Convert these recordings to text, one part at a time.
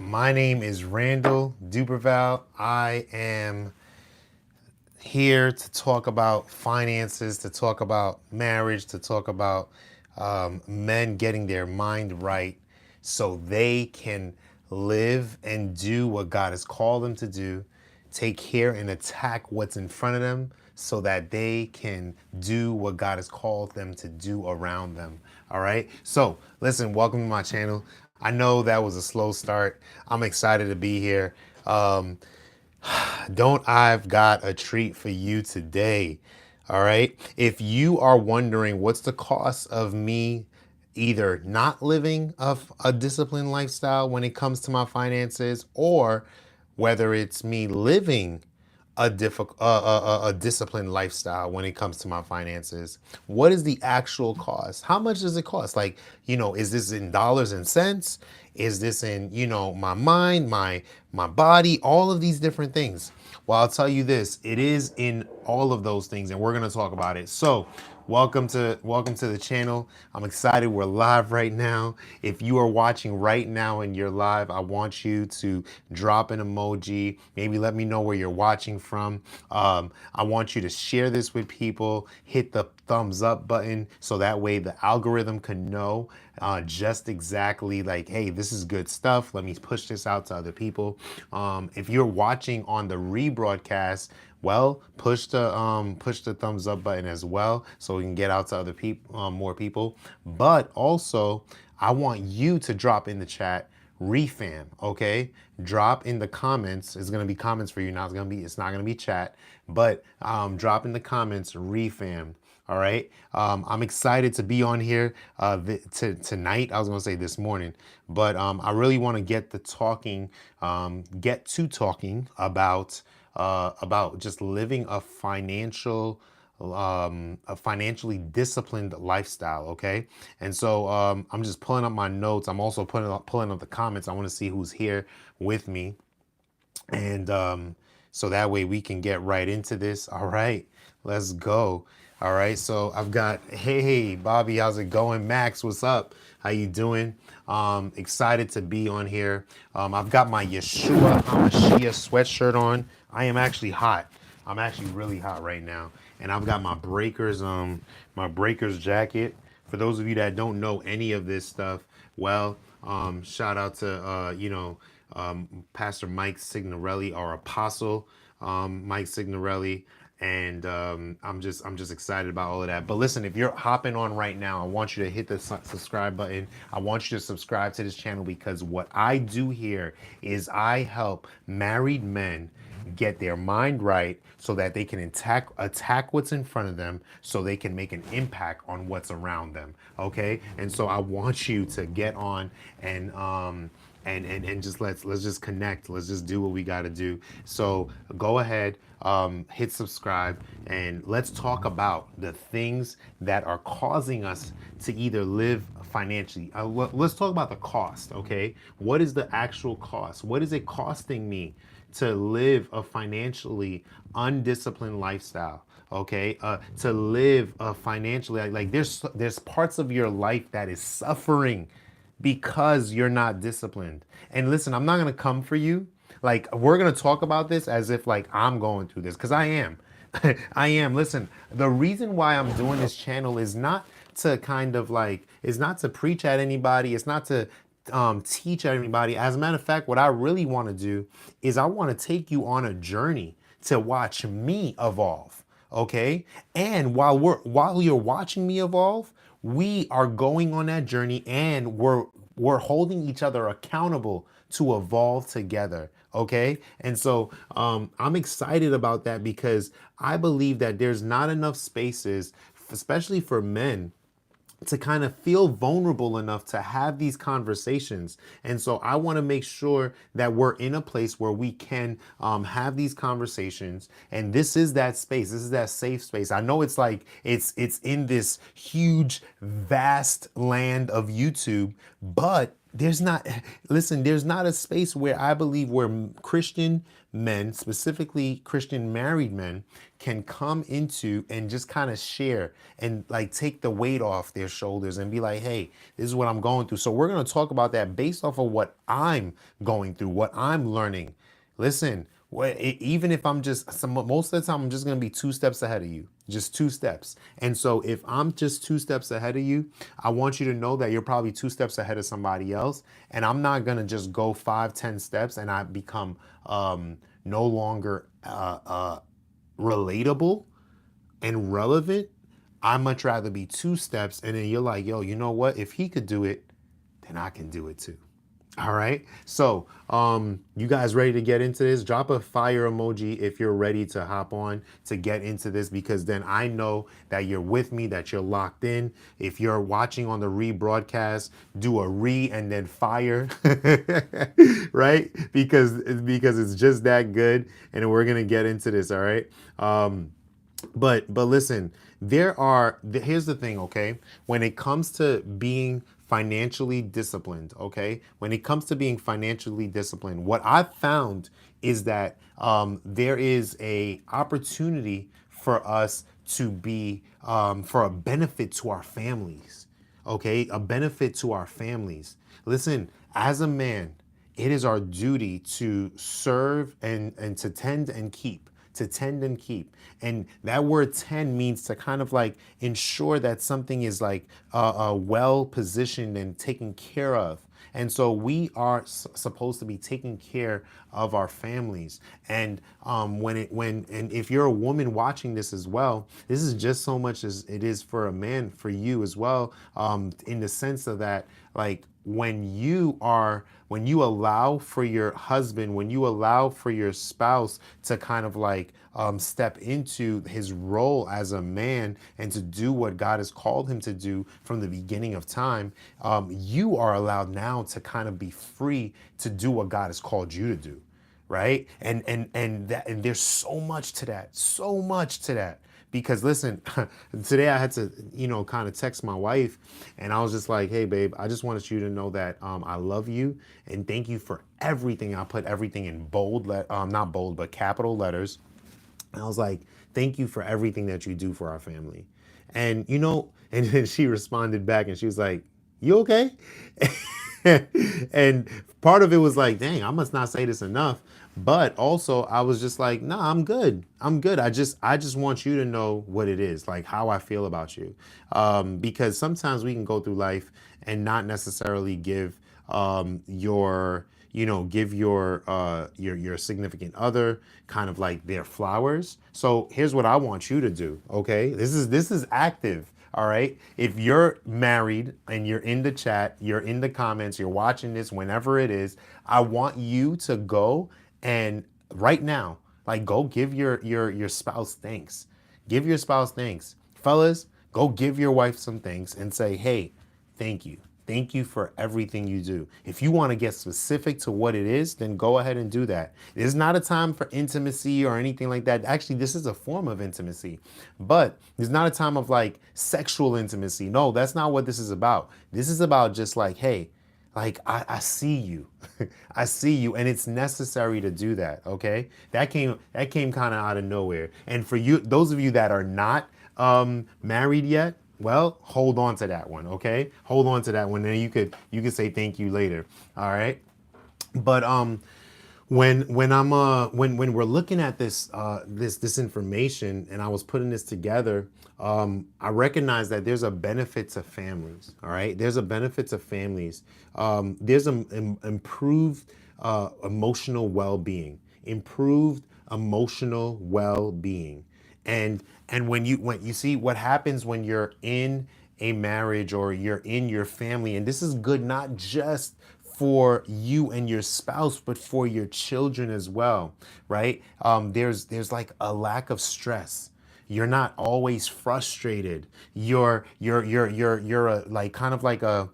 My name is Randall Duperval. I am here to talk about finances, to talk about marriage, to talk about men getting their mind right so they can live and do what God has called them to do, take care and attack what's in front of them so that they can do what God has called them to do around them. All right. So, listen, welcome to my channel. I know that was a slow start. I'm excited to be here. Um, don't I've got a treat for you today. All right. If you are wondering what's the cost of me either not living a disciplined lifestyle when it comes to my finances, or whether it's me living a disciplined lifestyle when it comes to my finances, what is the actual cost? How much does it cost? Like, is this in dollars and cents? Is this in, my mind, my body, all of these different things? Well, I'll tell you this, it is in all of those things, and we're going to talk about it. So welcome to the channel. I'm excited. We're live right now. If you are watching right now and you're live, I want you to drop an emoji. Maybe let me know where you're watching from. I want you to share this with people. Hit the thumbs up button so that way the algorithm can know just exactly like, hey, this is good stuff. Let me push this out to other people. If you're watching on the rebroadcast, well, push the thumbs up button as well so we can get out to other people, more people. But also, I want you to drop in the chat refam, okay? Drop in the comments. It's gonna be comments for you now. It's not gonna be chat, but drop in the comments refam. All right. I'm excited to be on here tonight. I was going to say this morning, but I really want to get to talking about just living a financially disciplined lifestyle. Okay. And so I'm just pulling up my notes. I'm also pulling up the comments. I want to see who's here with me. And so that way we can get right into this. All right, let's go. All right, so I've got, hey, Bobby, how's it going? Max, what's up? How you doing? Excited to be on here. I've got my Yeshua HaMashiach sweatshirt on. I am actually hot. I'm actually really hot right now. And I've got my Breakers jacket. For those of you that don't know any of this stuff, well, shout out to, Pastor Mike Signorelli, our apostle, Mike Signorelli. And I'm just excited about all of that. But listen, if you're hopping on right now, I want you to hit the subscribe button. I want you to subscribe to this channel because what I do here is I help married men get their mind right so that they can attack what's in front of them so they can make an impact on what's around them. Okay. And so I want you to get on and just let's just connect. Let's just do what we got to do. So go ahead, hit subscribe, and let's talk about the things that are causing us to either live financially. Let's talk about the cost. Okay. What is the actual cost? What is it costing me to live a financially undisciplined lifestyle? Okay. To live financially, like there's parts of your life that is suffering because you're not disciplined. And listen, I'm not going to come for you. Like, we're going to talk about this as if like I'm going through this, because I am. I am. Listen, the reason why I'm doing this channel is not to is not to preach at anybody. It's not to teach at anybody. As a matter of fact, what I really want to do is I want to take you on a journey to watch me evolve. Okay. And while you're watching me evolve, we are going on that journey, and we're holding each other accountable to evolve together. Okay. And so I'm excited about that because I believe that there's not enough spaces, especially for men, to kind of feel vulnerable enough to have these conversations. And so I want to make sure that we're in a place where we can have these conversations. And this is that space. This is that safe space. I know it's like it's in this huge, vast land of YouTube, but there's not, listen, there's not a space where I believe where Christian men, specifically Christian married men, can come into and just kind of share and like take the weight off their shoulders and be like, hey, this is what I'm going through. So we're going to talk about that based off of what I'm going through, what I'm learning. Listen, even if I'm just most of the time, I'm just gonna be 2 steps ahead of you, just 2 steps. And so if I'm just 2 steps ahead of you, I want you to know that you're probably 2 steps ahead of somebody else. And I'm not gonna just go 5, 10 steps and I become no longer relatable and relevant. I much rather be 2 steps, and then you're like, yo, you know what? If he could do it, then I can do it too. All right. So, you guys ready to get into this? Drop a fire emoji if you're ready to hop on to get into this, because then I know that you're with me, that you're locked in. If you're watching on the rebroadcast, do a and then fire, right? Because it's just that good, and we're gonna get into this. All right. But listen, here's the thing, okay? When it comes to being financially disciplined, okay? When it comes to being financially disciplined, what I've found is that there is a opportunity for us to be for a benefit to our families, okay? A benefit to our families. Listen, as a man, it is our duty to serve and to tend and keep, to tend and keep. And that word tend means to kind of like ensure that something is like well positioned and taken care of. And so we are supposed to be taking care of our families. And and if you're a woman watching this as well, this is just so much as it is for a man, for you as well, in the sense of that, like when you allow for your husband, when you allow for your spouse to kind of like step into his role as a man and to do what God has called him to do from the beginning of time, you are allowed now to kind of be free to do what God has called you to do, right? And there's so much to that, so much to that. Because listen, today I had to, kind of text my wife, and I was just like, hey, babe, I just wanted you to know that I love you and thank you for everything. I put everything in not bold, but capital letters. And I was like, thank you for everything that you do for our family. And, and then she responded back and she was like, you okay? And part of it was like, dang, I must not say this enough. But also I was just like, nah, I'm good. I'm good. I just want you to know what it is, like how I feel about you. Because sometimes we can go through life and not necessarily give give your significant other kind of like their flowers. So here's what I want you to do. Okay, this is active. All right. If you're married and you're in the chat, you're in the comments, you're watching this whenever it is, I want you to go and right now, like go give your spouse thanks. Give your spouse thanks. Fellas, go give your wife some thanks and say, hey, thank you. Thank you for everything you do. If you want to get specific to what it is, then go ahead and do that. It's not a time for intimacy or anything like that. Actually, this is a form of intimacy, but it's not a time of like sexual intimacy. No, that's not what this is about. This is about just like, hey, like I see you. I see you, and it's necessary to do that. Okay. That came kind of out of nowhere. And for you, those of you that are not married yet, well, hold on to that one, okay? Hold on to that one, and you could say thank you later. All right. But when we're looking at this information, and I was putting this together, I recognize that there's a benefit to families. All right, there's a benefit to families. There's an improved emotional well-being, improved emotional well-being, and when you see what happens when you're in a marriage or you're in your family, and this is good not just for you and your spouse, but for your children as well, right? There's like a lack of stress. You're not always frustrated. You're a, like kind of like a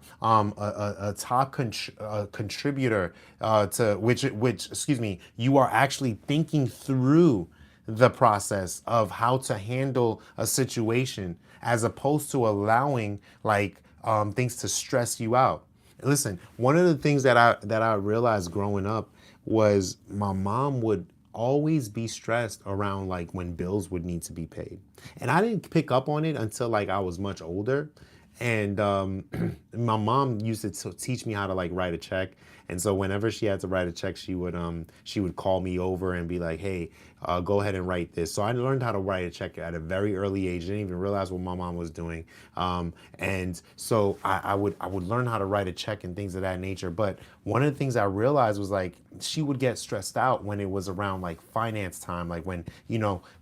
top contributor to which excuse me. You are actually thinking through the process of how to handle a situation as opposed to allowing like things to stress you out. Listen, one of the things that I realized growing up was my mom would always be stressed around like when bills would need to be paid. And I didn't pick up on it until like I was much older. And my mom used to teach me how to like write a check. And so whenever she had to write a check, she would call me over and be like, "Hey, go ahead and write this." So I learned how to write a check at a very early age. I didn't even realize what my mom was doing. And so I would learn how to write a check and things of that nature. But one of the things I realized was like she would get stressed out when it was around like finance time, like when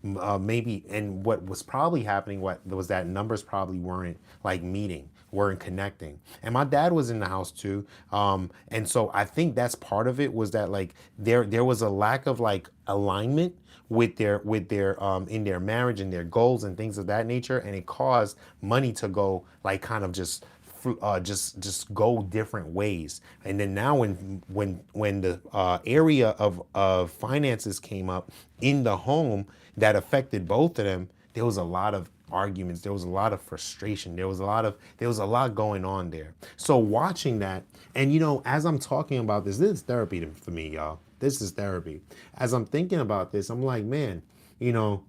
maybe, and what was probably happening, what was that numbers probably weren't like meeting, weren't connecting. And my dad was in the house too. And so I think that's part of it, was that like there was a lack of like alignment with their in their marriage and their goals and things of that nature, and it caused money to go like kind of just go different ways. And then now when the area of finances came up in the home that affected both of them, there was a lot of arguments, there was a lot of frustration, there was a lot going on there. So watching that, and as I'm talking about this is therapy for me, y'all. This is therapy. As I'm thinking about this, I'm like, man, you know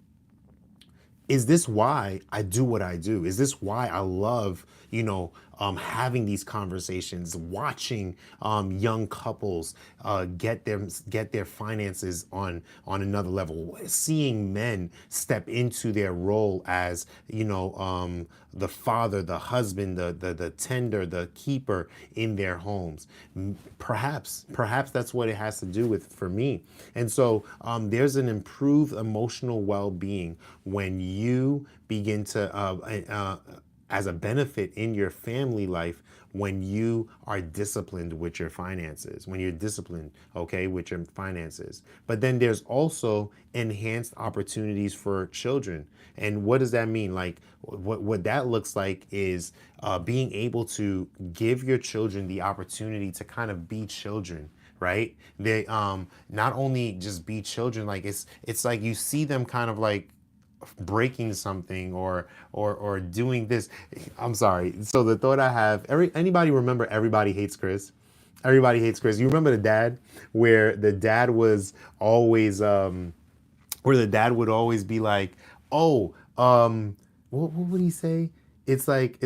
is this why I do what I do? Is this why I love, having these conversations, watching young couples get their finances on another level, seeing men step into their role as the father, the husband, the tender, the keeper in their homes. Perhaps that's what it has to do with for me. And so there's an improved emotional well-being when you begin to as a benefit in your family life, when you are disciplined with your finances, when you're disciplined, okay, with your finances. But then there's also enhanced opportunities for children. And what does that mean? Like, what that looks like is being able to give your children the opportunity to kind of be children, right? They not only just be children, like it's like you see them kind of like breaking something or doing this. I'm sorry. So the thought I have, anybody remember Everybody Hates Chris? Everybody Hates Chris. You remember the dad, where the dad was always where the dad would always be like, "Oh, what would he say? It's like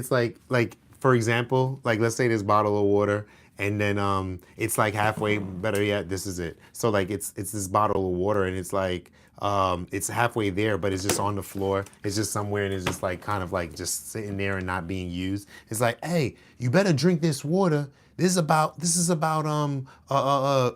for example, like let's say this bottle of water, and then it's like halfway. Better yet, this is it. So like it's this bottle of water, and it's like it's halfway there, but it's just on the floor. It's just somewhere, and it's just like kind of like just sitting there and not being used. It's like, hey, you better drink this water. This is about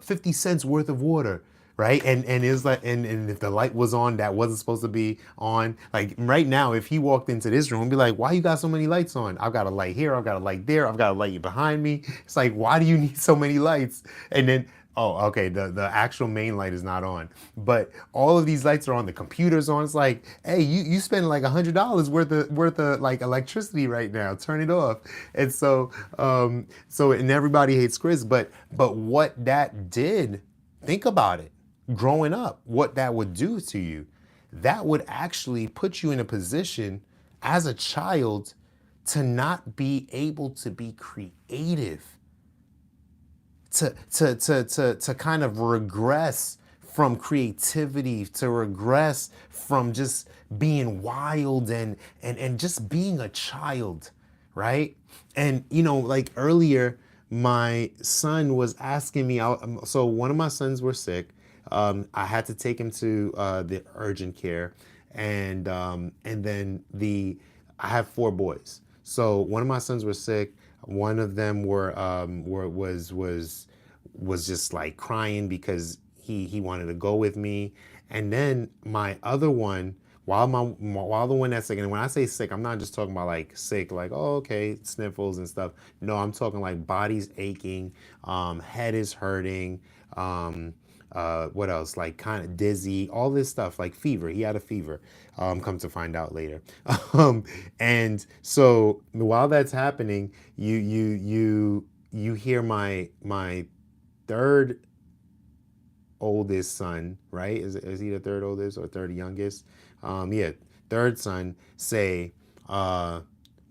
50 cents worth of water, right? And it's like, and if the light was on that wasn't supposed to be on, like right now, if he walked into this room and be like, why you got so many lights on? I've got a light here, I've got a light there, I've got a light behind me. It's like, why do you need so many lights? And then, oh, okay, the actual main light is not on, but all of these lights are on, the computer's on. It's like, hey, you spend like $100 worth of like electricity right now, turn it off. And and Everybody Hates Chris, but what that did, think about it, growing up, what that would do to you, that would actually put you in a position as a child to not be able to be creative, to kind of regress from creativity, to regress from just being wild and just being a child, right? And like earlier, my son was asking me out. So one of my sons were sick. I had to take him to the urgent care, and then I have four boys. So one of my sons were sick. One of them was just like crying because he wanted to go with me. And then my other one, while the one that's sick, and when I say sick, I'm not just talking about like sick, like, oh, okay, sniffles and stuff. No, I'm talking like body's aching, head is hurting, what else? Like kind of dizzy, all this stuff, like fever. He had a fever. Come to find out later. Um, and so while that's happening, you hear my third oldest son, right? Is he the third oldest or third youngest? Yeah, third son say,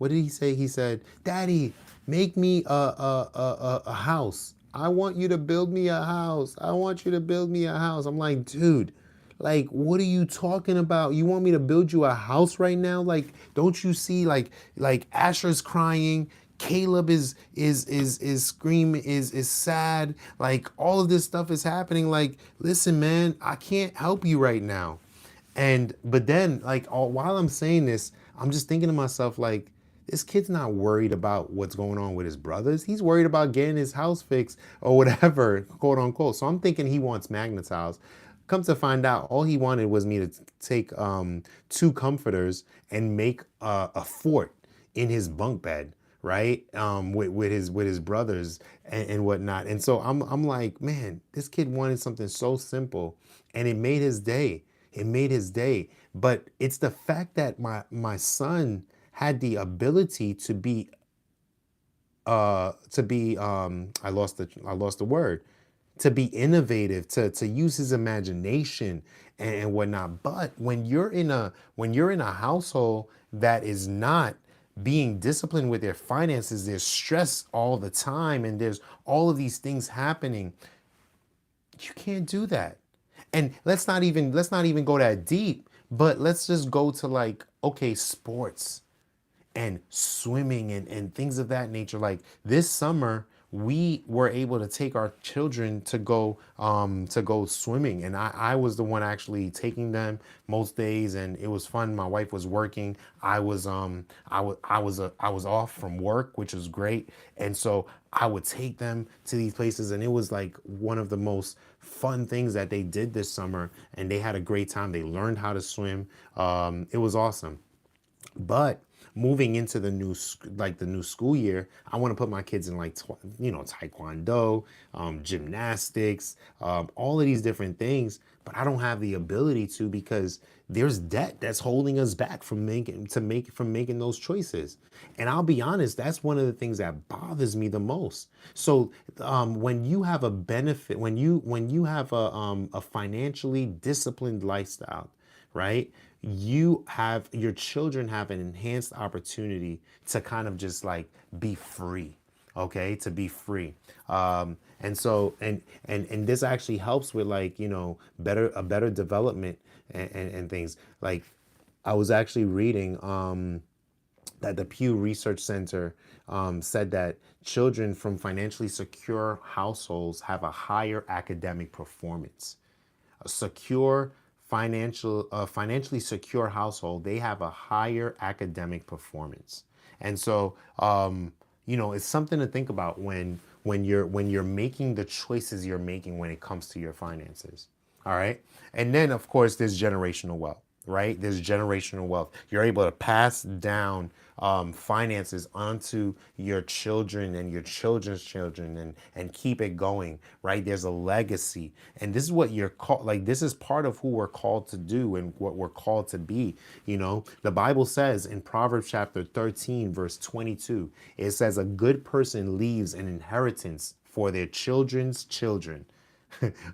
What did he say? He said, "Daddy, make me a house. I want you to build me a house. I want you to build me a house." I'm like, dude, like, what are you talking about? You want me to build you a house right now? Like, don't you see, like Asher's crying, Caleb is screaming, is sad. Like, all of this stuff is happening. Like, listen, man, I can't help you right now. And but then, like, while I'm saying this, I'm just thinking to myself, like, this kid's not worried about what's going on with his brothers. He's worried about getting his house fixed or whatever, quote unquote. So I'm thinking he wants Magnetiles. Come to find out, all he wanted was me to take two comforters and make a fort in his bunk bed, right? With his brothers and whatnot. And so I'm like, man, this kid wanted something so simple, and it made his day. It made his day. But it's the fact that my son had the ability to be I lost the word, to be innovative, to use his imagination and whatnot. But when you're in a household that is not being disciplined with their finances, there's stress all the time, and there's all of these things happening. You can't do that. And let's not even go that deep, but let's just go to, like, okay, sports and swimming and things of that nature. Like, this summer, we were able to take our children to go swimming, and I was the one actually taking them most days, and it was fun. My wife was working. I was off from work, which was great, and so I would take them to these places, and it was like one of the most fun things that they did this summer, and they had a great time. They learned how to swim. It was awesome. But moving into the new school year, I want to put my kids in, like, taekwondo, gymnastics, all of these different things. But I don't have the ability to, because there's debt that's holding us back from making those choices. And I'll be honest, that's one of the things that bothers me the most. So when you have a benefit, when you have a financially disciplined lifestyle, right? Your children have an enhanced opportunity to kind of just, like, be free, okay? To be free. And so, and this actually helps with, like, better development and things. Like, I was actually reading that the Pew Research Center said that children from financially secure households have a higher academic performance. A financially secure household, they have a higher academic performance. And so, it's something to think about when you're making the choices you're making when it comes to your finances. All right. And then, of course, there's generational wealth, right? There's generational wealth. You're able to pass down finances onto your children and your children's children, and keep it going, right? There's a legacy. And this is what you're called, like, this is part of who we're called to do and what we're called to be. The Bible says in Proverbs chapter 13, verse 22, it says, "A good person leaves an inheritance for their children's children."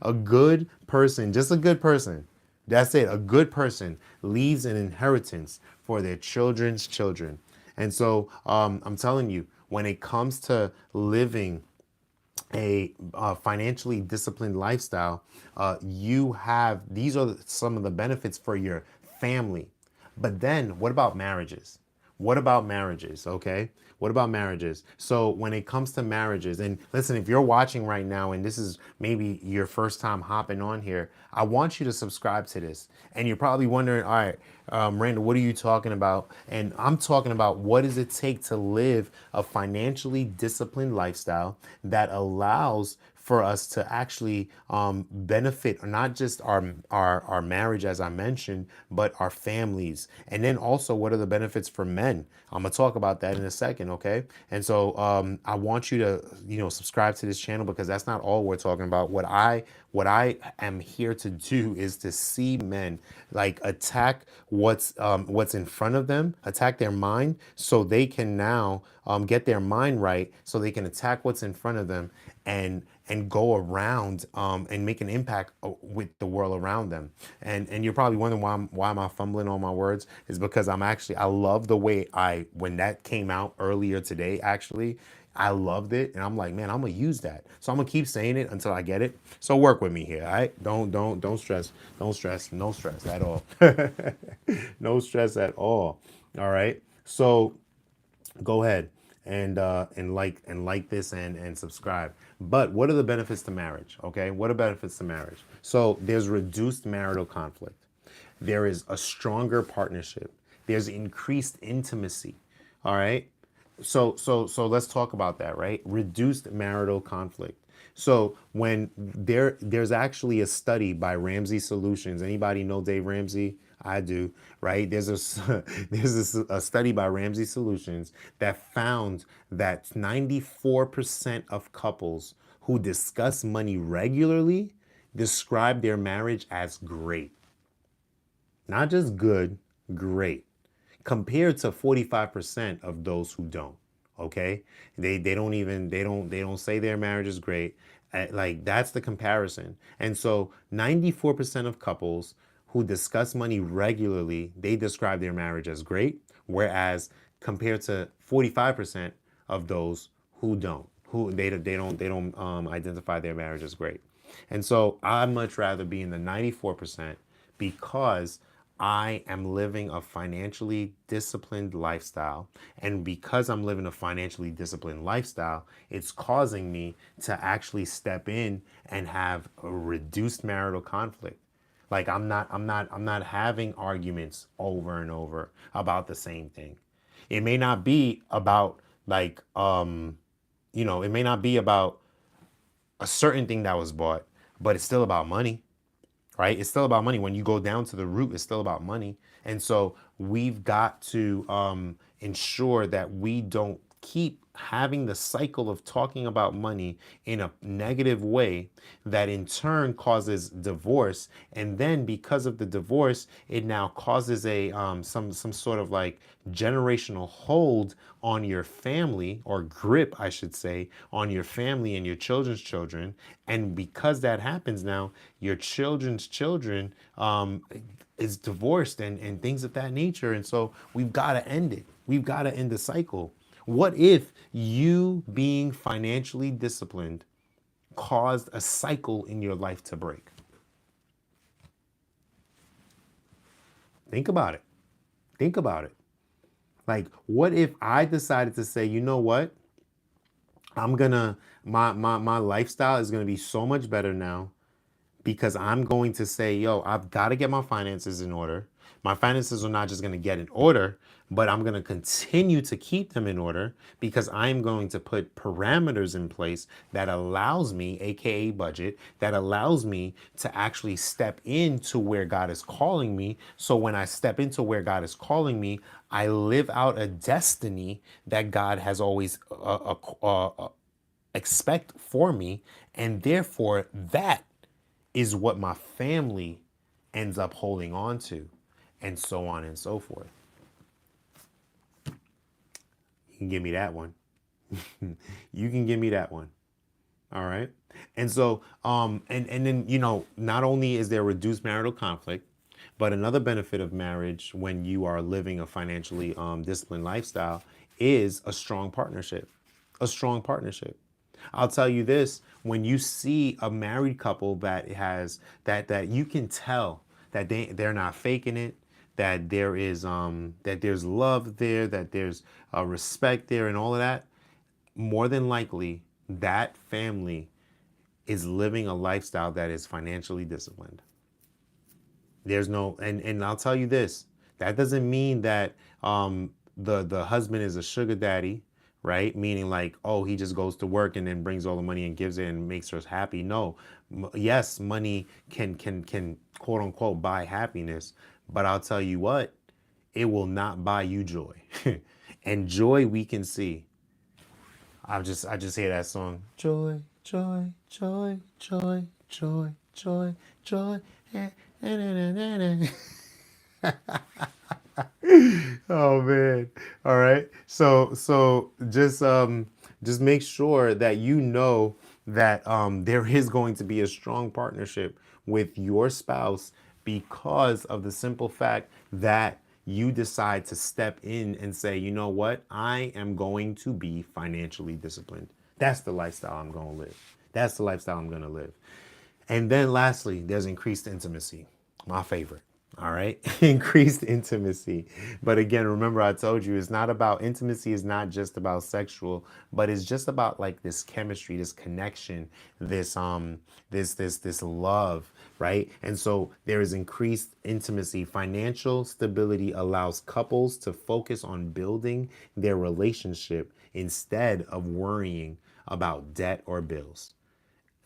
A good person, just a good person. That's it. A good person leaves an inheritance for their children's children. And so I'm telling you, when it comes to living a financially disciplined lifestyle, these are some of the benefits for your family. But then what about marriages? What about marriages? Okay. What about marriages? So when it comes to marriages, and listen, if you're watching right now and this is maybe your first time hopping on here, I want you to subscribe to this. And you're probably wondering, all right, Randall, what are you talking about? And I'm talking about, what does it take to live a financially disciplined lifestyle that allows for us to actually benefit not just our marriage, as I mentioned, but our families. And then also, what are the benefits for men? I'm gonna talk about that in a second, okay? And so I want you to subscribe to this channel, because that's not all we're talking about. What I am here to do is to see men, like, attack what's in front of them, attack their mind, so they can now get their mind right, so they can attack what's in front of them, and and go around and make an impact with the world around them. And you're probably wondering why am I fumbling on my words? Is because I love the way when that came out earlier today, actually, I loved it, and I'm like, man, I'm gonna use that. So I'm gonna keep saying it until I get it. So work with me here, all right? Don't stress, no stress at all, no stress at all. All right. So go ahead and like this and subscribe. But what are the benefits to marriage? Okay, what are benefits to marriage? So there's reduced marital conflict. There is a stronger partnership. There's increased intimacy. All right. So let's talk about that, right? Reduced marital conflict. So when there's actually a study by Ramsey Solutions. Anybody know Dave Ramsey? I do, right? There's a study by Ramsey Solutions that found that 94% of couples who discuss money regularly describe their marriage as great. Not just good, great, compared to 45% of those who don't. Okay? They don't say their marriage is great. Like that's the comparison. And so 94% of couples who discuss money regularly, they describe their marriage as great, whereas compared to 45% of those who don't, who they don't identify their marriage as great. And so I'd much rather be in the 94% because I am living a financially disciplined lifestyle. And because I'm living a financially disciplined lifestyle, it's causing me to actually step in and have a reduced marital conflict. Like I'm not having arguments over and over about the same thing. It may not be about like it may not be about a certain thing that was bought, but it's still about money, right? It's still about money. When you go down to the root, it's still about money. And so we've got to ensure that we don't keep having the cycle of talking about money in a negative way that in turn causes divorce. And then because of the divorce, it now causes a some sort of like generational hold on your family, or grip, I should say, on your family and your children's children. And because that happens now, your children's children is divorced and things of that nature. And so we've got to end it. We've got to end the cycle. What if you being financially disciplined caused a cycle in your life to break? Think about it. Think about it. Like, what if I decided to say, you know what? My lifestyle is gonna be so much better now because I'm going to say, yo, I've got to get my finances in order. My finances are not just going to get in order, but I'm going to continue to keep them in order because I'm going to put parameters in place that allows me, aka budget, that allows me to actually step into where God is calling me. So when I step into where God is calling me, I live out a destiny that God has always expect for me, and therefore that is what my family ends up holding on to, and so on and so forth. You can give me that one. You can give me that one. All right. And so, and then, not only is there reduced marital conflict, but another benefit of marriage when you are living a financially disciplined lifestyle is a strong partnership. A strong partnership. I'll tell you this, when you see a married couple that has that you can tell that they're not faking it, that there's love there, that there's respect there and all of that, more than likely that family is living a lifestyle that is financially disciplined. There's no, and I'll tell you this, that doesn't mean that the husband is a sugar daddy, right? Meaning like, oh, he just goes to work and then brings all the money and gives it and makes us happy. No, yes, money can quote unquote buy happiness, but I'll tell you what, it will not buy you joy. And joy we can see. I just hear that song. Joy, joy, joy, joy, joy, joy, joy. Oh man. All right. So just make sure that you know that there is going to be a strong partnership with your spouse because of the simple fact that you decide to step in and say, you know what, I am going to be financially disciplined. That's the lifestyle I'm going to live. That's the lifestyle I'm going to live. And then lastly, there's increased intimacy. My favorite. All right. Increased intimacy. But again, remember I told you it's not about intimacy, is not just about sexual, but it's just about like this chemistry, this connection, this love, right? And so there is increased intimacy. Financial stability allows couples to focus on building their relationship instead of worrying about debt or bills.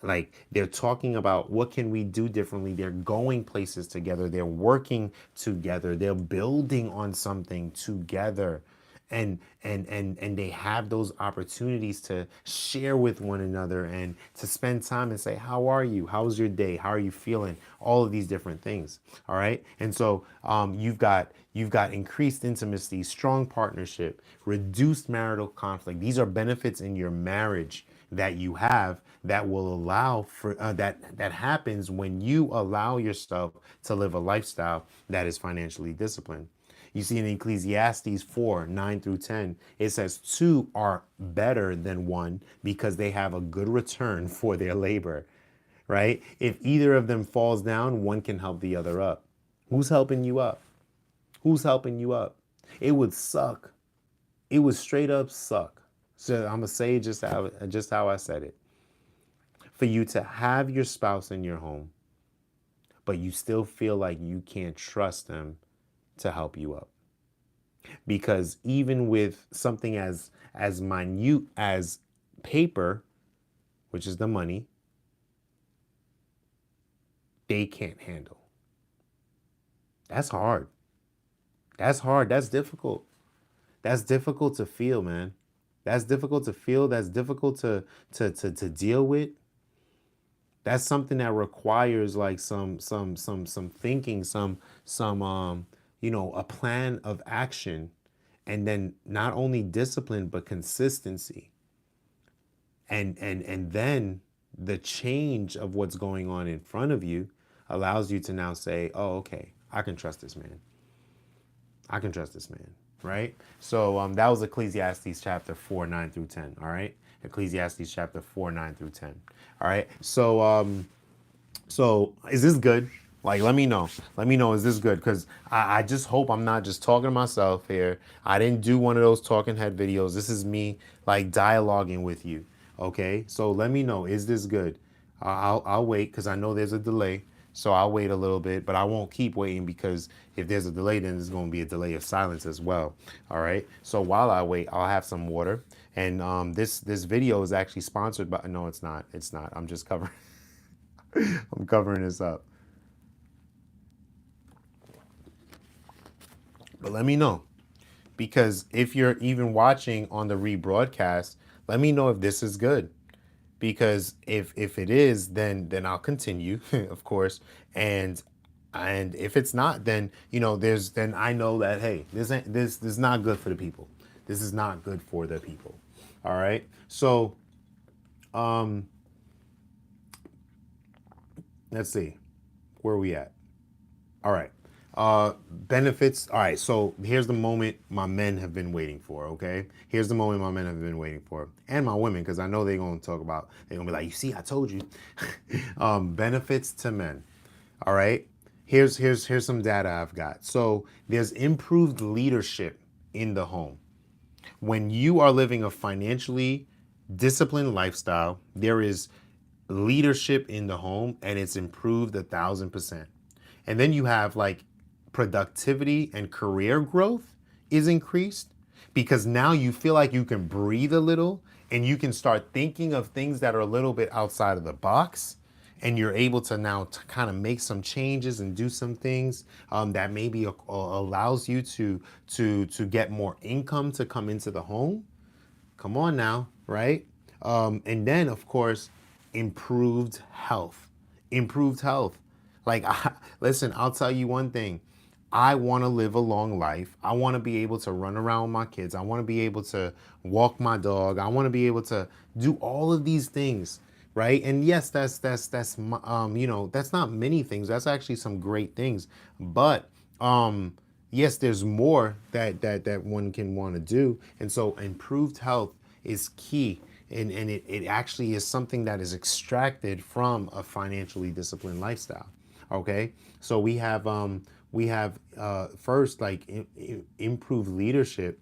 Like they're talking about what can we do differently. They're going places together. They're working together. They're building on something together. And they have those opportunities to share with one another and to spend time and say, how are you? How's your day? How are you feeling? All of these different things. All right. And so you've got increased intimacy, strong partnership, reduced marital conflict. These are benefits in your marriage that you have that will allow for that happens when you allow yourself to live a lifestyle that is financially disciplined. You see in Ecclesiastes 4 9 through 10, it says, two are better than one because they have a good return for their labor, right? If either of them falls down, one can help the other up. Who's helping you up? Who's helping you up? It would suck. It would straight up suck. So I'm gonna say just how I said it. For you to have your spouse in your home, but you still feel like you can't trust them to help you up. Because even with something as minute as paper, which is the money, they can't handle. That's hard. That's hard. That's difficult. That's difficult to feel, man. That's difficult to feel. That's difficult to deal with. That's something that requires like some thinking, some a plan of action, and then not only discipline but consistency. And then the change of what's going on in front of you allows you to now say, oh, okay, I can trust this man. I can trust this man, right? So that was Ecclesiastes chapter 4, 9 through 10, all right? Ecclesiastes chapter 4, 9 through 10, all right? So is this good? Like, let me know. Let me know, is this good? Because I just hope I'm not just talking to myself here. I didn't do one of those talking head videos. This is me, like, dialoguing with you, okay? So let me know, is this good? I'll wait because I know there's a delay. So I'll wait a little bit, but I won't keep waiting because if there's a delay, then there's going to be a delay of silence as well. All right. So while I wait, I'll have some water. And this video is actually sponsored by. No, it's not. It's not. I'm just covering. I'm covering this up. But let me know, because if you're even watching on the rebroadcast, let me know if this is good. Because if it is, then I'll continue, of course. And if it's not, then then I know that, hey, this is not good for the people. This is not good for the people. All right. So let's see, where are we at? All right. Benefits. All right. So here's the moment my men have been waiting for. Okay. Here's the moment my men have been waiting for, and my women, because I know they're gonna talk about. They're gonna be like, you see, I told you. Benefits to men. All right. Here's some data I've got. So there's improved leadership in the home. When you are living a financially disciplined lifestyle, there is leadership in the home, and it's improved 1,000%. And then you have like productivity and career growth is increased because now you feel like you can breathe a little and you can start thinking of things that are a little bit outside of the box, and you're able to now kind of make some changes and do some things that maybe allows you to get more income to come into the home. Come on now, right? And then, of course, improved health. Improved health. Like, listen, I'll tell you one thing. I want to live a long life. I want to be able to run around with my kids. I want to be able to walk my dog. I want to be able to do all of these things right? And yes, that's not many things. That's actually some great things, but yes, there's more that one can want to do, and so improved health is key. And it actually is something that is extracted from a financially disciplined lifestyle. Okay, so we have first, like, improved leadership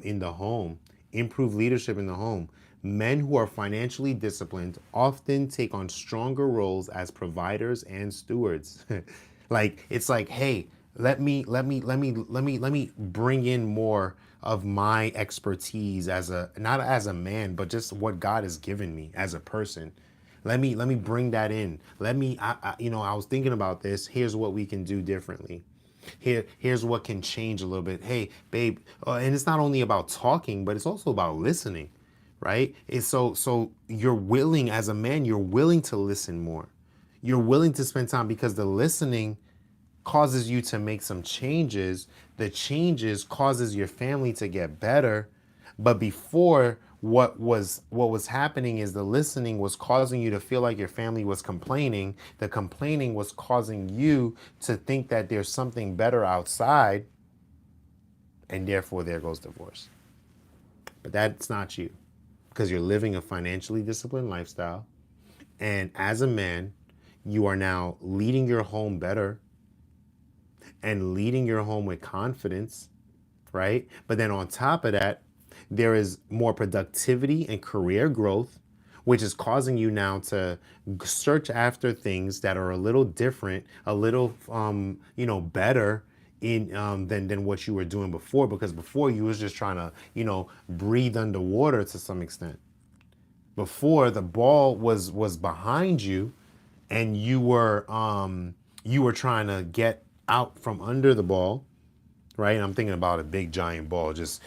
in the home. Improve leadership in the home. Men who are financially disciplined often take on stronger roles as providers and stewards. Like, it's like, hey, let me bring in more of my expertise as a, not as a man, but just what God has given me as a person. Let me bring that in. I was thinking about this. Here's what we can do differently. Here's what can change a little bit. Hey, babe, and it's not only about talking, but it's also about listening, right? It's so you're willing, as a man, you're willing to listen more. You're willing to spend time, because the listening causes you to make some changes. The changes causes your family to get better. But before, what was happening is the listening was causing you to feel like your family was complaining. The complaining was causing you to think that there's something better outside, and therefore there goes divorce. But that's not you, because you're living a financially disciplined lifestyle. And as a man, you are now leading your home better and leading your home with confidence, right? But then on top of that, there is more productivity and career growth, which is causing you now to search after things that are a little different, a little, better in than what you were doing before. Because before, you was just trying to, breathe underwater to some extent. Before, the ball was behind you, and you were trying to get out from under the ball, right? And I'm thinking about a big giant ball just,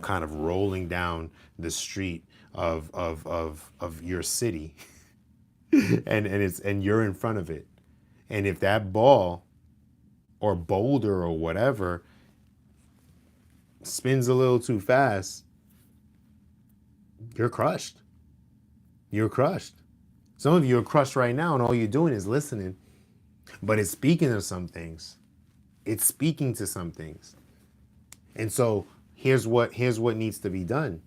kind of rolling down the street of your city, and you're in front of it. And if that ball or boulder or whatever spins a little too fast, you're crushed. You're crushed. Some of you are crushed right now, and all you're doing is listening, but it's speaking of some things. It's speaking to some things. And so here's what needs to be done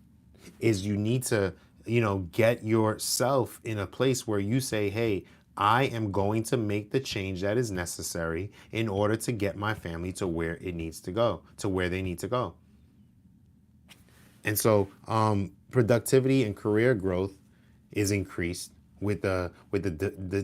is you need to, get yourself in a place where you say, hey, I am going to make the change that is necessary in order to get my family to where it needs to go, to where they need to go. And so productivity and career growth is increased with the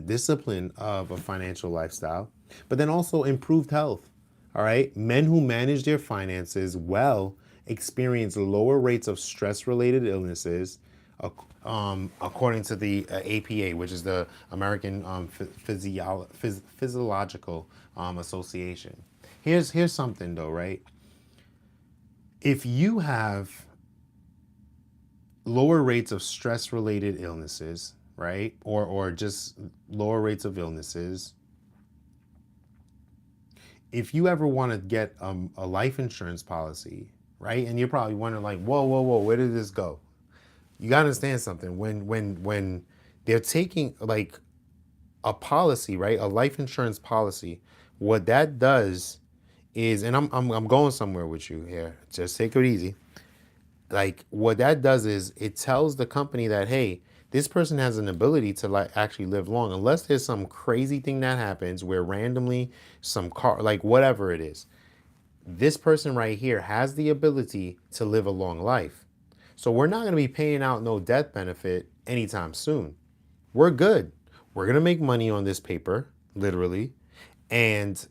discipline of a financial lifestyle, but then also improved health. All right, men who manage their finances well experience lower rates of stress-related illnesses, according to the APA, which is the American Physiological Association. Here's something though, right? If you have lower rates of stress related illnesses, right? Or just lower rates of illnesses. If you ever want to get a life insurance policy, right? And you're probably wondering, like, whoa, whoa, whoa, where did this go? You gotta understand something. When they're taking, like, a policy, right? A life insurance policy, what that does is, and I'm going somewhere with you here. Just take it easy. Like, what that does is it tells the company that, hey, this person has an ability to, like, actually live long, unless there's some crazy thing that happens where randomly some car, like, whatever it is, this person right here has the ability to live a long life. So we're not going to be paying out no death benefit anytime soon. We're good. We're going to make money on this paper, literally, and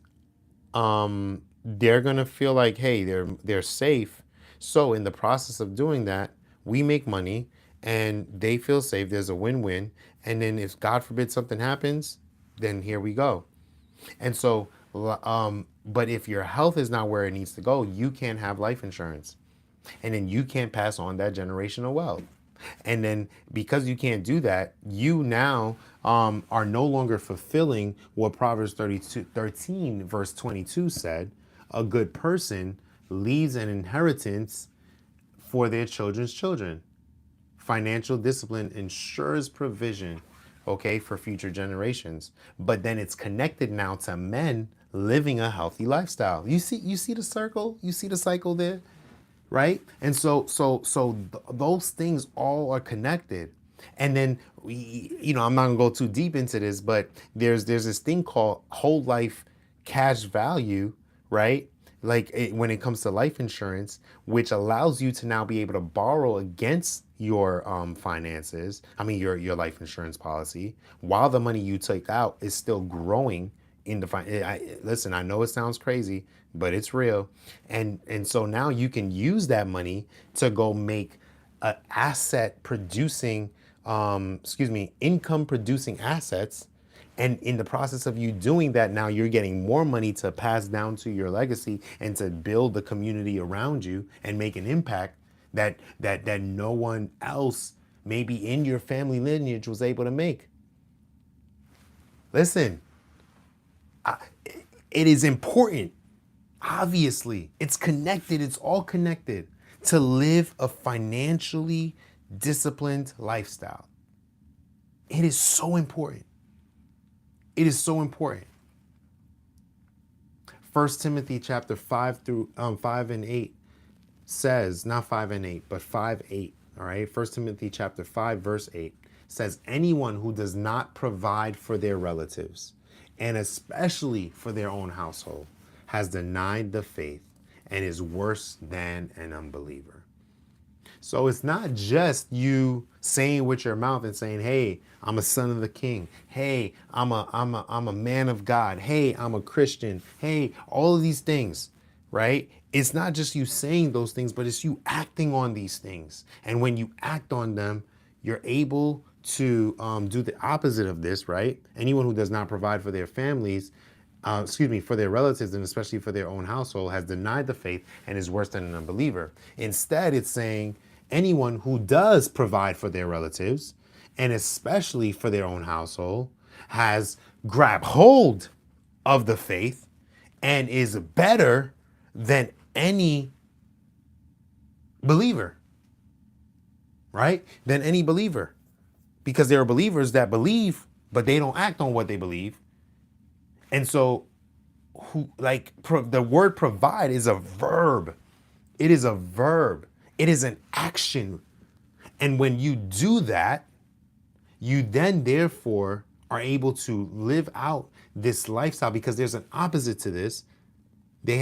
they're gonna feel like, hey, they're safe. So in the process of doing that, we make money, and they feel safe. There's a win-win. And then if God forbid something happens, then here we go. And so, but if your health is not where it needs to go, you can't have life insurance, and then you can't pass on that generational wealth. And then because you can't do that, you now are no longer fulfilling what Proverbs 13 verse 22 said: a good person leaves an inheritance for their children's children. Financial discipline ensures provision, okay, for future generations. But then it's connected now to men living a healthy lifestyle. You see the circle? You see the cycle there? Right? And those things all are connected. And then I'm not gonna go too deep into this, but there's this thing called whole life cash value, right? Like when it comes to life insurance, which allows you to now be able to borrow against your finances. I mean your life insurance policy, while the money you take out is still growing in the listen, I know it sounds crazy, but it's real. And so now you can use that money to go make a asset producing income producing assets. And in the process of you doing that, now you're getting more money to pass down to your legacy and to build the community around you and make an impact that no one else maybe in your family lineage was able to make. Listen, it is important. Obviously, it's connected. It's all connected to live a financially disciplined lifestyle. It is so important. It is so important. 1 Timothy chapter 5 and 8 says, not 5 and 8, but 5:8. All right. 1 Timothy chapter 5, verse 8 says, anyone who does not provide for their relatives, and especially for their own household, has denied the faith and is worse than an unbeliever. So it's not just you saying with your mouth and saying, hey, I'm a son of the king. Hey, I'm a man of God. Hey, I'm a Christian. Hey, all of these things, right? It's not just you saying those things, but it's you acting on these things. And when you act on them, you're able to do the opposite of this, right? Anyone who does not provide for their families, for their relatives, and especially for their own household, has denied the faith and is worse than an unbeliever. Instead, it's saying anyone who does provide for their relatives, and especially for their own household, has grabbed hold of the faith and is better than any believer, right? Than any believer. Because there are believers that believe, but they don't act on what they believe. And so the word provide is a verb. It is a verb. It is an action. And when you do that, you then therefore are able to live out this lifestyle, because there's an opposite to this. They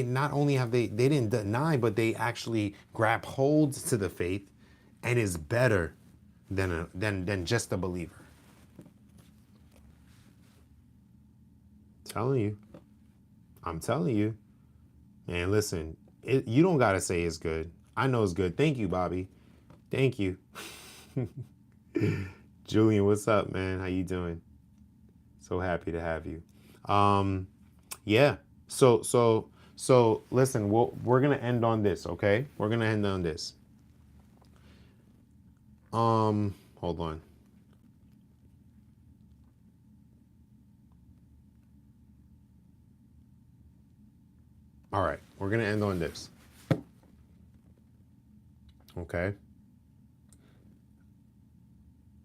not only have they didn't deny, but they actually grab hold to the faith and is better than just a believer. I'm telling you, man, listen, you don't got to say it's good. I know it's good. Thank you, Bobby. Thank you. Julian, what's up, man? How you doing? So happy to have you. Yeah. So listen, we're going to end on this, okay? We're going to end on this. Hold on. All right, we're gonna end on this. Okay.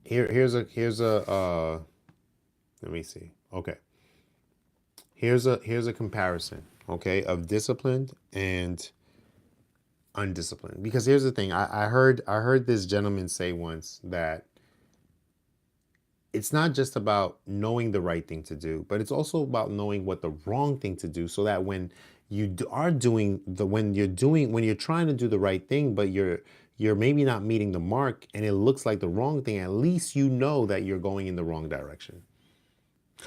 Here's a let me see. Okay. Here's a comparison, okay, of disciplined and undisciplined. Because here's the thing, I heard this gentleman say once that it's not just about knowing the right thing to do, but it's also about knowing what the wrong thing to do, so that when you are doing when you're trying to do the right thing, but you're maybe not meeting the mark and it looks like the wrong thing, at least you know that you're going in the wrong direction.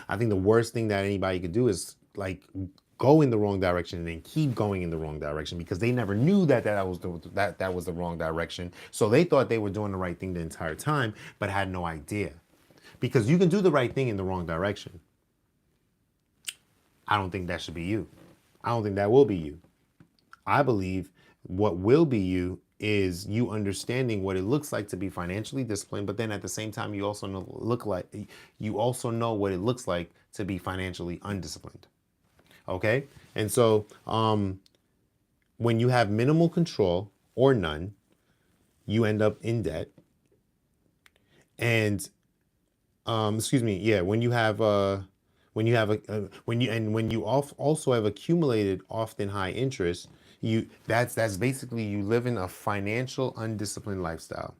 I think the worst thing that anybody could do is like go in the wrong direction and then keep going in the wrong direction, because they never knew that was the wrong direction. So they thought they were doing the right thing the entire time, but had no idea. Because you can do the right thing in the wrong direction. I don't think that should be you. I don't think that will be you. I believe what will be you is you understanding what it looks like to be financially disciplined, but then at the same time, you also know what it looks like to be financially undisciplined. Okay? And so when you have minimal control or none, you end up in debt. And excuse me, yeah, when you also have accumulated often high interest, that's basically you live in a financial undisciplined lifestyle.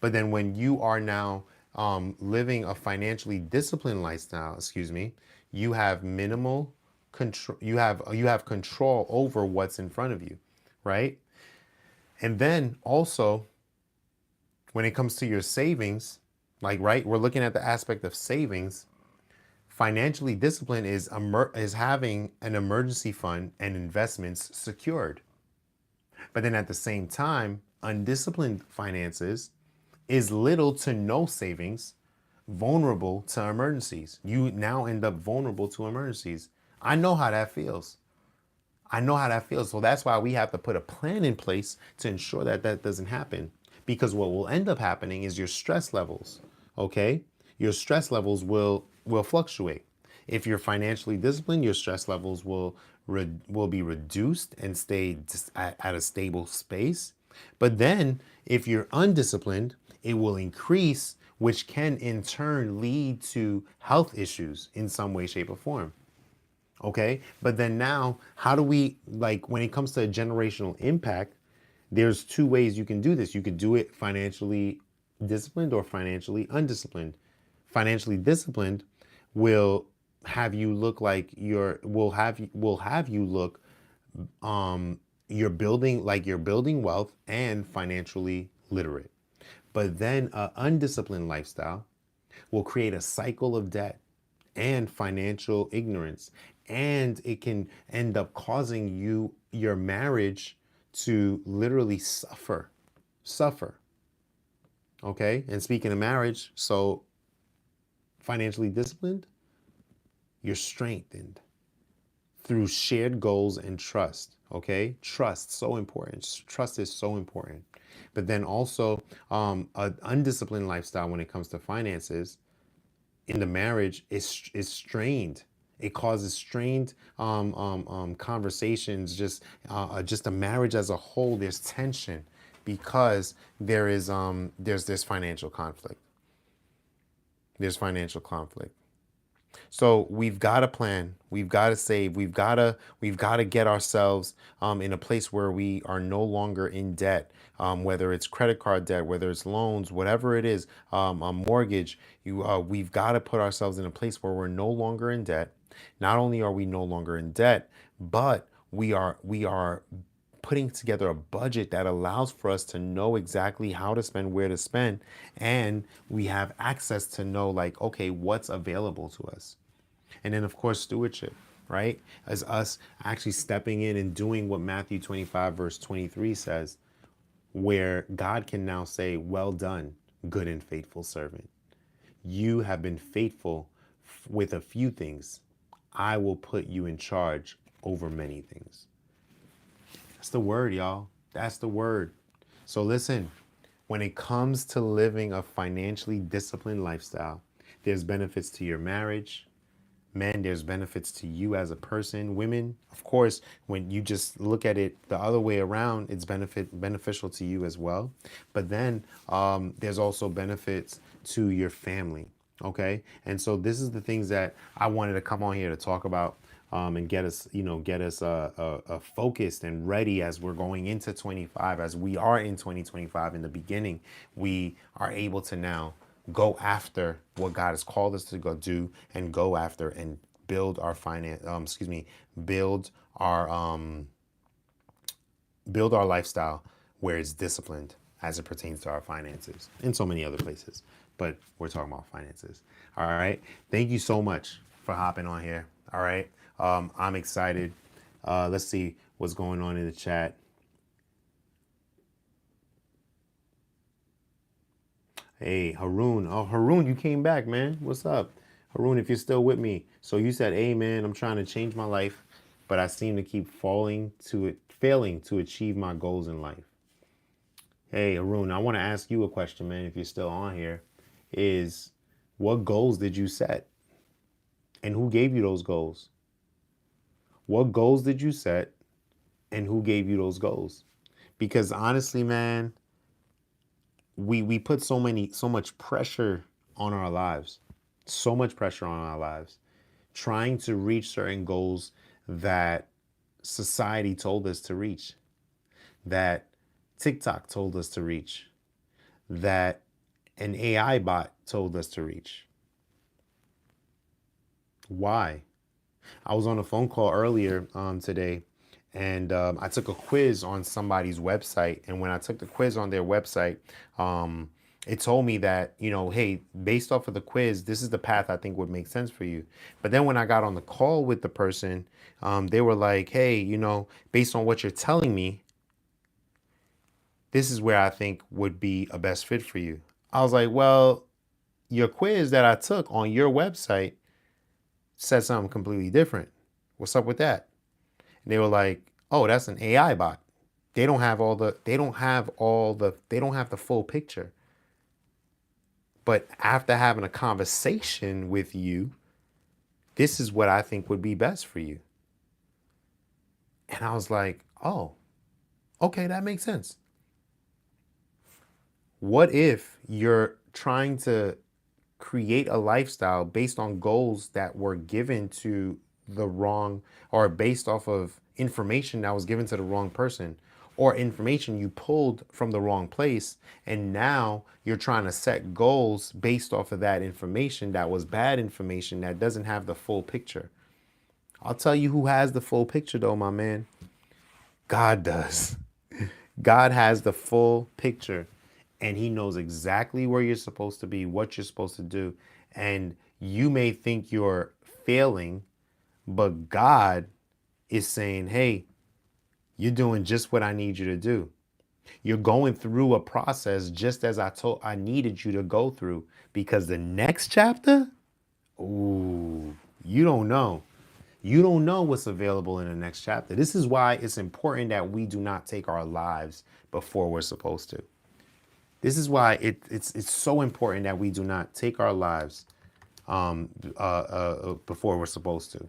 But then when you are now living a financially disciplined lifestyle, excuse me, you have minimal control. You have control over what's in front of you, right? And then also when it comes to your savings, like, right, we're looking at the aspect of savings. Financially disciplined is having an emergency fund and investments secured. But then at the same time, undisciplined finances is little to no savings, vulnerable to emergencies. You now end up vulnerable to emergencies. I know how that feels. I know how that feels. So that's why we have to put a plan in place to ensure that that doesn't happen. Because what will end up happening is your stress levels, okay? Your stress levels will fluctuate. If you're financially disciplined, your stress levels will be reduced and stay just at a stable space. But then if you're undisciplined, it will increase, which can in turn lead to health issues in some way, shape, or form. Okay. But then now, how do we, like, when it comes to a generational impact, there's two ways you can do this. You could do it financially disciplined or financially undisciplined. Financially disciplined will have you look like will have you look you're building wealth and financially literate. But then an undisciplined lifestyle will create a cycle of debt and financial ignorance, and it can end up causing your marriage to literally suffer. Okay. And speaking of marriage, so financially disciplined, you're strengthened through shared goals and trust. Okay. Trust, so important. Trust is so important. But then also an undisciplined lifestyle when it comes to finances in the marriage is strained. It causes strained conversations. Just a marriage as a whole. There's tension because there's this financial conflict. There's financial conflict. So we've got to plan. We've got to save. We've got to get ourselves in a place where we are no longer in debt. Whether it's credit card debt, whether it's loans, whatever it is, a mortgage. We've got to put ourselves in a place where we're no longer in debt. Not only are we no longer in debt, but we are putting together a budget that allows for us to know exactly how to spend, where to spend, and we have access to know, like, okay, what's available to us. And then, of course, stewardship, right? As us actually stepping in and doing what Matthew 25, verse 23 says, where God can now say, well done, good and faithful servant. You have been faithful with a few things. I will put you in charge over many things. That's the word, y'all. That's the word. So listen, when it comes to living a financially disciplined lifestyle, there's benefits to your marriage. Men, there's benefits to you as a person. Women, of course, when you just look at it the other way around, it's beneficial to you as well. But then there's also benefits to your family. Okay, and so this is the things that I wanted to come on here to talk about, and get us focused and ready as we're going into 25, as we are in 2025 in the beginning. We are able to now go after what God has called us to go do, and go after and build our build our lifestyle where it's disciplined as it pertains to our finances, and so many other places. But we're talking about finances. All right. Thank you so much for hopping on here. All right. I'm excited. Let's see what's going on in the chat. Hey, Haroon. Oh, Haroon, you came back, man. What's up? Haroon, if you're still with me. So you said, hey, man, I'm trying to change my life, but I seem to keep failing to achieve my goals in life. Hey, Haroon, I want to ask you a question, man, if you're still on here. Is what goals did you set? And who gave you those goals? What goals did you set? And who gave you those goals? Because honestly, man, we put so much pressure on our lives, so much pressure on our lives, trying to reach certain goals that society told us to reach, that TikTok told us to reach, that an AI bot told us to reach. Why? I was on a phone call earlier today, and I took a quiz on somebody's website. And when I took the quiz on their website, it told me that, hey, based off of the quiz, this is the path I think would make sense for you. But then when I got on the call with the person, they were like, hey, based on what you're telling me, this is where I think would be a best fit for you. I was like, well, your quiz that I took on your website said something completely different. What's up with that? And they were like, oh, that's an AI bot. They don't have the full picture. But after having a conversation with you, this is what I think would be best for you. And I was like, oh, okay, that makes sense. What if you're trying to create a lifestyle based on goals that were given to the wrong, or based off of information that was given to the wrong person, or information you pulled from the wrong place, and now you're trying to set goals based off of that information that was bad information that doesn't have the full picture? I'll tell you who has the full picture though, my man. God does. God has the full picture, and he knows exactly where you're supposed to be, what you're supposed to do. And you may think you're failing, but God is saying, hey, you're doing just what I need you to do. You're going through a process just as I needed you to go through, because the next chapter, ooh, you don't know. You don't know what's available in the next chapter. This is why it's important that we do not take our lives before we're supposed to. This is why it's so important that we do not take our lives before we're supposed to.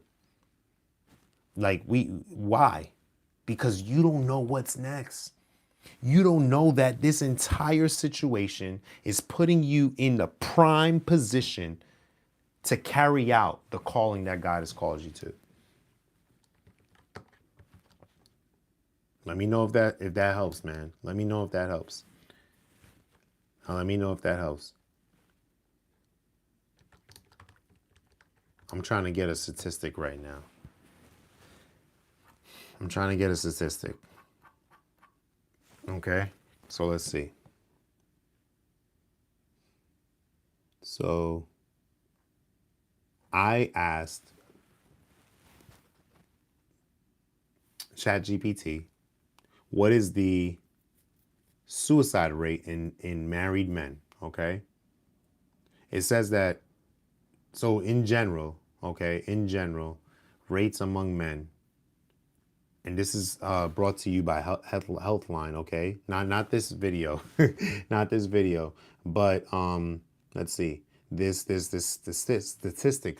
Why? Because you don't know what's next. You don't know that this entire situation is putting you in the prime position to carry out the calling that God has called you to. Let me know if that helps, man. Let me know if that helps. Let me know if that helps. I'm trying to get a statistic right now. I'm trying to get a statistic. Okay, so let's see. So I asked ChatGPT, what is the suicide rate in married men? Okay, it says that, so in general, rates among men, and this is brought to you by Healthline, okay? Not this video, not this video, but let's see. This statistic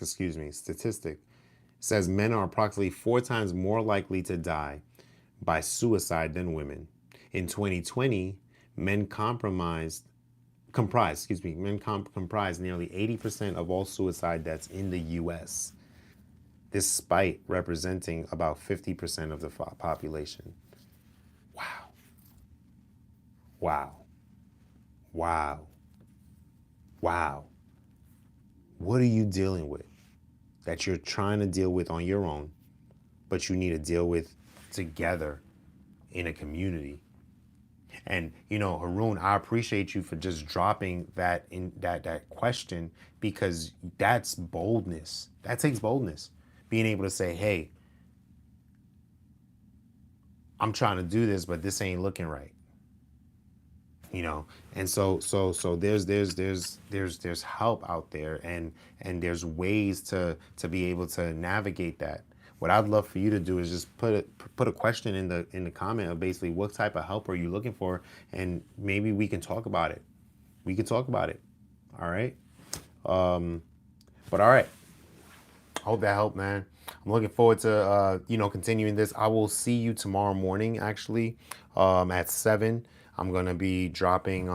says men are approximately 4 times more likely to die by suicide than women. In 2020, men comprised nearly 80% of all suicide deaths in the U.S., despite representing about 50% of the population. Wow. Wow. Wow. Wow. What are you dealing with that you're trying to deal with on your own, but you need to deal with together in a community? And Haroon, I appreciate you for just dropping that question, because that's boldness. That takes boldness. Being able to say, hey, I'm trying to do this, but this ain't looking right. And so there's help out there, and there's ways to be able to navigate that. What I'd love for you to do is just put a question in the comment of basically what type of help are you looking for, and maybe we can talk about it. All right. But all right. I hope that helped, man. I'm looking forward to continuing this. I will see you tomorrow morning, actually, at 7. I'm gonna be dropping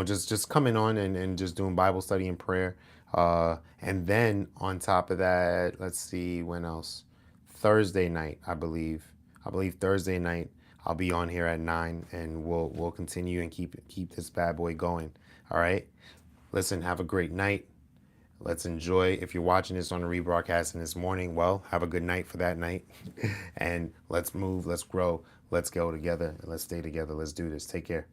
just coming on and just doing Bible study and prayer. And then on top of that, let's see when else. Thursday night, I believe. I believe Thursday night I'll be on here at 9, and we'll continue and keep this bad boy going. All right. Listen, have a great night. Let's enjoy. If you're watching this on the rebroadcasting this morning, well, have a good night for that night. And let's move, let's grow, let's go together, and let's stay together. Let's do this. Take care.